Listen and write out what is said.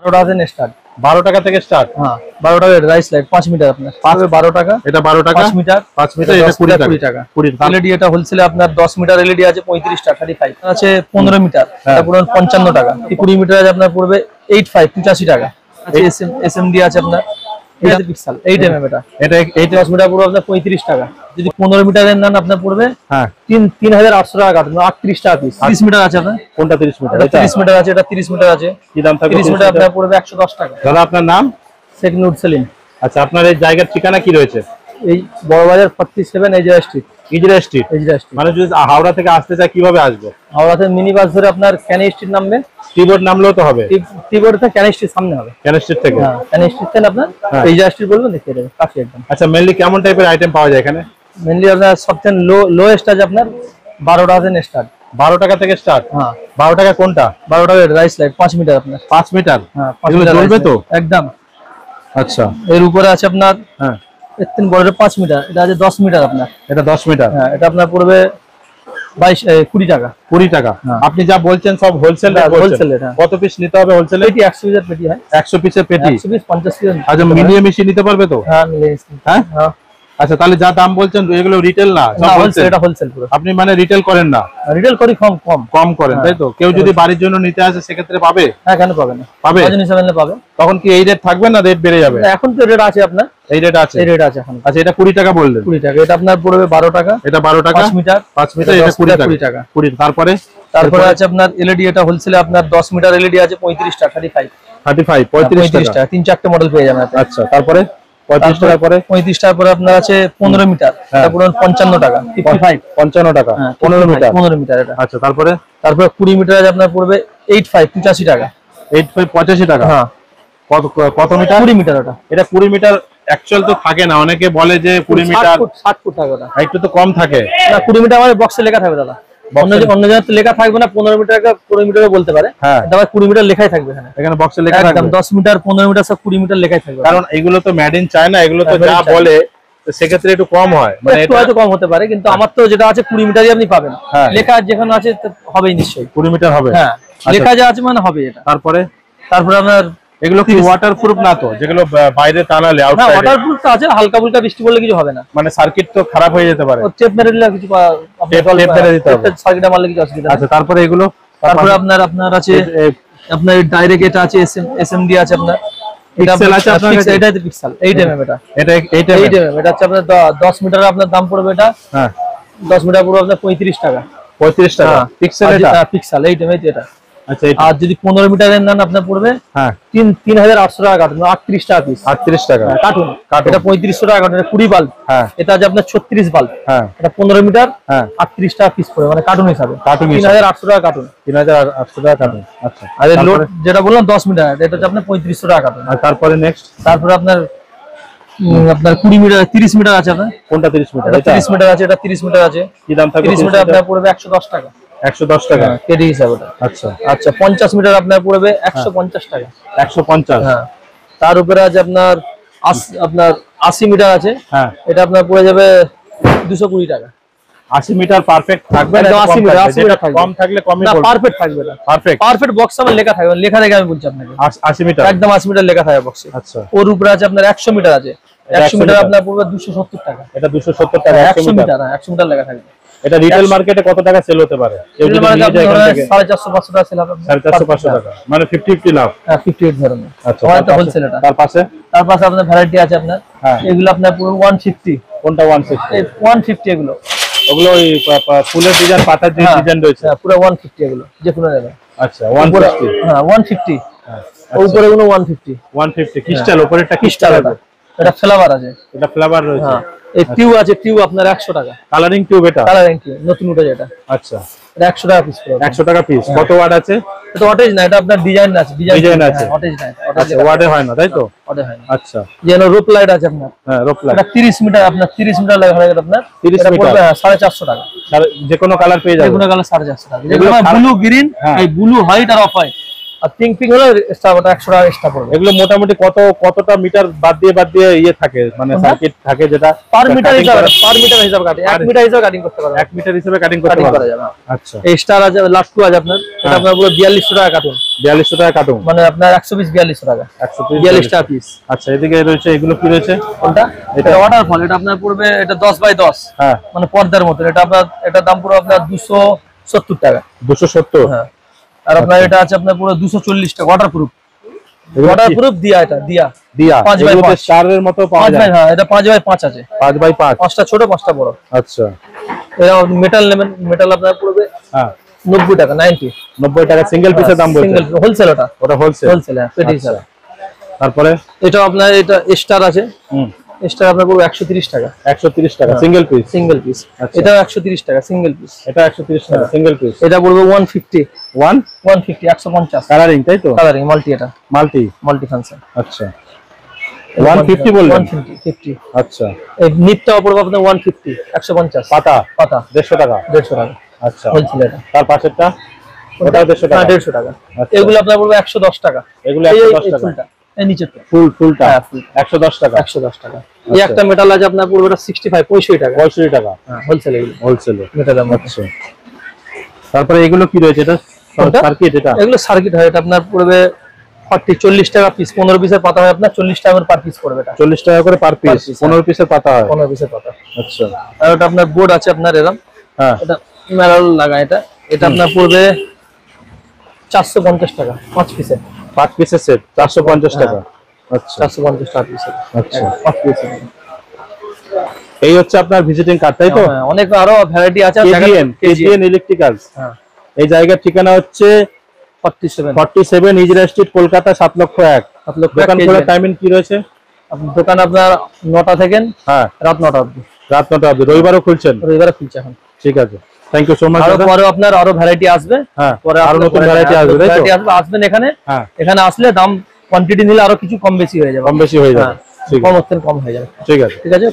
12 টাকা থেকে স্টার্ট। 12 টাকা থেকে স্টার্ট। হ্যাঁ 12 টাকা রাইস লাইট 5 মিটার আপনার 12 টাকা। এটা 12 টাকা 5 মিটার। 5 মিটার এটা 20 টাকা। 20 টাকা। এলইডি এটা হোলসেলে আপনার 10 মিটার এলইডি আছে 35 টাকা 35 আছে 15 মিটার এটা পুরো 55 টাকা। 20 মিটার আছে আপনার পড়বে 85 85 টাকা। আছে এসএমডি আছে আপনার 8 পিক্সেল 8 এমএম এটা 10 মিটার পুরো আপনার 35 টাকা। যদি 15 মিটারের নেন আপনার পড়বে হ্যাঁ 3800 টাকা কাটবে 38 টাকা পিস। 30 মিটার আছে আপনার কোনটা 30 মিটার? এটা 30 মিটার আছে এটা 30 মিটার আছে। কি দাম থাকবে? 30 মিটার আপনার পড়বে 110 টাকা। দাদা আপনার নাম? শেখ নুর সেলিম। আচ্ছা আপনার এই জায়গার ঠিকানা কি রয়েছে? এই Burrabazar 47 Ezra street. Ezra street. Ezra street মানে যদি হাওড়া থেকে আসতে চায় কিভাবে আসবে? হাওড়াতে মিনি বাস ধরে আপনার ক্যানি স্ট্রিট নামবে। টিবোর্ড নামলেও তো হবে? টিবোর্ড থেকে ক্যানি স্ট্রিট সামনে হবে। ক্যানি স্ট্রিট থেকে? হ্যাঁ ক্যানি স্ট্রিট থেকে আপনার এজরা স্ট্রিট বলবেন দেখিয়ে দেবে কাছে একদম। আচ্ছা মেইনলি কেমন টাইপের আইটেম পাওয়া যায় এখানে? মেইনলি আপনার সবচেয়ে লোয়েস্ট আছে আপনার 12 টাকা থেকে স্টার্ট। 12 টাকা থেকে স্টার্ট। হ্যাঁ 12 টাকা কোনটা? 12 টাকা রাইস লাইট 5 মিটার আপনার 5 মিটার। হ্যাঁ এগুলো জ্বলবে তো একদম। আচ্ছা এর উপরে আছে আপনার হ্যাঁ এর তিন বড় 5 মিটার এটা আছে 10 মিটার আপনার। এটা 10 মিটার। হ্যাঁ এটা আপনার পড়বে 20 টাকা। 20 টাকা। আপনি যা বলছেন সব হোলসেল রেট বলছেন। Wholesale rate. কত পিস নিতে হবে হোলসেলে? পেটি 100 পিসের পেটি হয়। 100 পিসের পেটি। 100 পিস 50 পিস। আচ্ছা মিলিয়ে মিশিয়ে নিতে পারবে তো? হ্যাঁ মিলিয়ে। হ্যাঁ হ্যাঁ আচ্ছা তাহলে যা দাম বলছেন এগুলো রিটেল না? সব হোলসেল। এটা হোলসেল পুরো। আপনি মানে রিটেল করেন না? রিটেল করি কম করেন তাই তো? কেউ যদি বাড়ির জন্য নিতে আসে সেক্ষেত্রে পাবে? হ্যাঁ কেন পাবে না? পাবে। ওজন হিসাবে নিলে পাবে। তখন কি এই রেট থাকবে না রেট বেড়ে যাবে? এখন তো রেট আছে আপনার এই রেট আছে? এই রেট আছে এখন। আচ্ছা এটা 20 টাকা বললেন? 20 টাকা। এটা আপনার পড়বে 12 টাকা। এটা 12 টাকা 5 মিটার। 5 মিটার এটা 20 টাকা। 20 তারপরে আছে আপনার এলইডি এটা হোলসেলে আপনার 10 মিটার এলইডি আছে 35 টাকা 35 35 টাকা। 3-4টে মডেল পেয়ে যাবেন। আচ্ছা তারপরে 35 টাকা পরে 35 টাকা পরে আপনার আছে 15 মিটার এটা পুরো 55 টাকা 55 টাকা 15 মিটার 15 মিটার এটা। আচ্ছা তারপরে 20 মিটার আছে আপনার পড়বে 85 টাকা 85 টাকা। হ্যাঁ কত মিটার? 20 মিটার ওটা। এটা 20 মিটার অ্যাকচুয়াল তো থাকে না, অনেকে বলে যে 20 মিটার 60 ফুট থাকে ওটা। একটু তো কম থাকে না 20 মিটার আমাদের বক্সে লেখা থাকবে দাদা। অন্য জায়গায় তো লেখা থাকবে না। 15 মিটার 20 মিটারও বলতে পারে। হ্যাঁ এটা 20 মিটার লেখাই থাকবে এখানে। এখানে বক্সে লেখা থাকবে। একদম 10 মিটার 15 মিটার সব 20 মিটার লেখাই থাকবে। কারণ এগুলো তো মেড ইন চায়না, এগুলো তো যা বলে তো সেক্ষেত্রে একটু কম হয়, মানে একটু হয়তো কম হতে পারে কিন্তু আমার তো যেটা আছে 20 মিটারই আপনি পাবেন। লেখা যেখানে আছে হবেই নিশ্চয়ই 20 মিটার হবে। হ্যাঁ লেখা যা আছে মানে হবে এটা। তারপরে আপনার এগুলো কি ওয়াটারপ্রুফ না তো? যেগুলো বাইরে টানালে আউটসাইডে? না ওয়াটারপ্রুফ তো আছে, হালকা ফুলকা বৃষ্টি পড়লে কিছু হবে না। মানে সার্কিট তো খারাপ হয়ে যেতে পারে। টেপ মেরে দিলে কিছু টেপ মেরে দিতে হবে। সার্কিটে মারলে কিছু অসুবিধা নেই। আচ্ছা তারপরে এগুলো তারপরে আপনার আছে আপনার ডাইরেক্ট এটা আছে এসএমডি আছে আপনার। পিক্সেল আছে আপনার কাছে? এটা পিক্সেল 8 এমএম এটা 8 এমএম এটা হচ্ছে আপনার 10 মিটার আপনার দাম পড়বে এটা। হ্যাঁ 10 মিটার পুরো আপনার 35 টাকা। 35 টাকা পিক্সেল এটা? পিক্সেল 8 এমএম এটা। আচ্ছা আর যদি 15 মিটারের নেন আপনার পড়বে হ্যাঁ 3800 টাকা কাটুন 38 টাকা পিস। 38 টাকা কাটুন। এটা 3500 টাকা কাটুন। এটা 20 বাল্ব। হ্যাঁ এটা আছে আপনার 36 বাল্ব। হ্যাঁ এটা 15 মিটার হ্যাঁ 38 টাকা পিস পড়বে মানে কার্টুন হিসাবে। 3800 টাকা কার্টুন। 3800 টাকা কাটুন। আচ্ছা আর লোড যেটা বললাম 10 মিটার এটা হচ্ছে আপনার 3500 টাকা কাটুন। আর তারপরে নেক্সট তারপরে আপনার 20 মিটার 30 মিটার আছে আপনার। কোনটা 30 মিটার? এটা 30 মিটার আছে এটা 30 মিটার আছে। কি দাম থাকবে? 30 মিটার আপনার পড়বে 110 টাকা। 110 টাকা কেডি হিসাবে ওটা। আচ্ছা আচ্ছা 50 মিটার আপনার পড়বে 150 টাকা। 150 হ্যাঁ তার উপরে আছে আপনার 80 মিটার আছে। হ্যাঁ এটা আপনার পড়ে যাবে 220 টাকা। 80 মিটার পারফেক্ট থাকবে না? 80 মিটার কম থাকলে কমই না বলবো। পারফেক্ট থাকবে না। পারফেক্ট বক্স আমার লেখা থাকবে লেখা দেখে আমি বলছি আপনাকে 80 মিটার একদম 80 মিটার লেখা থাকবে বক্সে। আচ্ছা ওর উপরে আছে আপনার 100 মিটার আছে। 100 মিটার আপনার পড়বে 270 টাকা। এটা 270 টাকা 100 মিটার 100 মিটার লেখা থাকবে। এটা রিটেল মার্কেটে কত টাকা সেল হতে পারে? কেউ যদি নিয়ে যায় এখান থেকে 450-500 টাকা সেল হবে। 450-500 টাকা মানে 50-50 লাভ। হ্যাঁ 58 ধরনের। আচ্ছা এটা হোলসেল এটা। তার পাশে আপনার ভ্যারাইটি আছে আপনার। এগুলো আপনার পুরো 150। কোনটা 150? এই 150 এগুলো। ওগুলো ওই ফুলের ডিজাইন পাতার যে ডিজাইন রয়েছে পুরো 150 এগুলো যে কোনো নেবে। আচ্ছা 150 হ্যাঁ 150 হ্যাঁ উপরে গুলো 150 ক্রিস্টাল উপরেরটা ক্রিস্টাল এটা ফ্লেভার আছে। এটা ফ্লেভার রয়েছে। হ্যাঁ এই টিউব আছে টিউব আপনার 100 টাকা। কালারিং টিউব এটা? কালারিং টিউব নতুন উঠে যেটা। আচ্ছা এটা 100 টাকা পিস পড়বে। 100 টাকা পিস। কত ওয়াট আছে? এটা অটেজ না এটা আপনার ডিজাইন আছে। ডিজাইন আছে অটেজ না। আচ্ছা ওয়াটে হয় না তাই তো? অটেজ হয় না। আচ্ছা যেন রূপ লাইট আছে আপনার। হ্যাঁ রূপ লাইট এটা 30 মিটার আপনার 30 মিটার লাগা হবে আপনার 30 মিটার 450 টাকা। যে কোনো কালার পেয়ে যাবে? যে কোনো কালার 450 টাকা। যেগুলো ব্লু গ্রিন এই ব্লু হোয়াইট আর অফ হোয়াইট আর পিঙ্ক পিঙ্ক হলে এক্সট্রা ওটা 100 টাকা এক্সট্রা পড়বে। এগুলো মোটামুটি কতটা মিটার বাদ দিয়ে ইয়ে থাকে, মানে সার্কিট থাকে যেটা পার মিটার হিসাবে কাটে 1 মিটার হিসাবে কাটিং করতে পারবে, 1 মিটার হিসেবে কাটিং করতে করা পারবে। যাবে। আচ্ছা, এই স্টার আছে, লাট্টু আছে আপনার, এটা আপনার পুরো 4200 টাকা কাটুন, 4200 টাকা কাটুন, মানে আপনার 100 পিস 4200 টাকা, 42 টাকা পিস। আচ্ছা, এদিকে রয়েছে, এগুলো কি রয়েছে? কোনটা? এটা ওয়াটারফল, এটা আপনার পড়বে, এটা 10 বাই 10, হ্যাঁ, মানে পর্দার মতো। এটা আপনার, এটা দাম পুরো আপনার 270 টাকা। 270। হ্যাঁ, আর আপনার এটা আছে আপনার পুরো 240 টাকা, ওয়াটারপ্রুফ দিয়া, এটা দিয়া 5 বাই 5 স্টারের মতো পাওয়া 5 যায়। বাই, হ্যাঁ এটা 5 বাই 5 আছে, 5 বাই 5, 5টা ছোট 5টা বড়। আচ্ছা, এটা মেটাল নেবেন, মেটাল আপনার পড়বে হ্যাঁ 90 টাকা, 90 টাকা সিঙ্গেল পিসের দাম বলছেন? সিঙ্গেল হোলসেল, ওটা হোলসেল। হ্যাঁ, পেটি হিসাবে। তারপরে এটা আপনার, এটা স্টার আছে, স্টার আপনার পুরো 130 টাকা, 130 টাকা সিঙ্গেল পিস। Single piece. এটাও 130 টাকা সিঙ্গেল পিস। এটা 130 টাকা সিঙ্গেল পিস। এটা পড়বে 150, 150 150 কালারিং, তাই তো? কালারিং মাল্টি, এটা মাল্টি ফাংশন। আচ্ছা, 150 বললেন? 150। আচ্ছা, এই নিটটা পড়বে আপনার 150, 150 পাতা পাতা 150 টাকা। 150 টাকা আচ্ছা, হোলসেল। এটা তার পাশেরটা ওটা 150 টাকা। 150 টাকা। আচ্ছা। এগুলো আপনার পড়বে 110 টাকা। এগুলো এই 110 টাকা। ফুলটা, এই নিচেরটা ফুলটা হ্যাঁ, ফুল 110 টাকা। 110 টাকা। এই একটা মেটাল আছে আপনার পড়বে 65, 65 টাকা। 65 টাকা হ্যাঁ, হোলসেল, এগুলো হোলসেলে। মেটালের মধ্যে। আচ্ছা, তারপরে এগুলো কি রয়েছে? এটা কোনটা? সার্কিট। এটা এগুলো সার্কিট হয়, এটা আপনার পড়বে 40 টাকা পিস, 15 পিসের পাতা হয় আপনার 40 টাকা করে পার পিস পড়বে। এটা 40 টাকা করে পার পিস, 15 পিসের পাতা হয়। 15 পিসের পাতা। আচ্ছা, আর এটা আপনার বোর্ড আছে আপনার এরকম, হ্যাঁ, এটা মেরাল লাগা, এটা আপনার পড়বে 450 টাকা 5 পিসের, 5 পিসের সেট 450 টাকা। আচ্ছা, 450 টাকা পিসের। আচ্ছা, 5 পিসের। এই হচ্ছে আপনার ভিজিটিং কার্ড, তাই তো? হ্যাঁ, অনেক আরো ভ্যারাইটি আছে। KGN electricals. হ্যাঁ, এই জায়গার ঠিকানা হচ্ছে 47 ইজরা স্ট্রিট, কলকাতা 7,01,000। দোকান খোলার টাইমিং কি রয়েছে? দোকান আপনার 9টা থেকে হ্যাঁ, রাত 9টা অবধি। রাত 9টা অবধি। রবিবারও খুলছেন? রবিবারে খুলছে এখন। ঠিক আছে, থ্যাংক ইউ সো মাচ। আরো পরে আপনার আরো ভ্যারাইটি আসবে। হ্যাঁ, পরে আরো নতুন ভ্যারাইটি আসবে, তাই তো? আসবেন এখানে। হ্যাঁ, এখানে আসলে দাম কোয়ান্টিটি নিলে আরো কিছু কম বেশি হয়ে যাবে। কম বেশি হয়ে যাবে। হ্যাঁ, ঠিক কম আছে, হচ্ছে, কম হয়ে যাবে। ঠিক আছে। ঠিক আছে।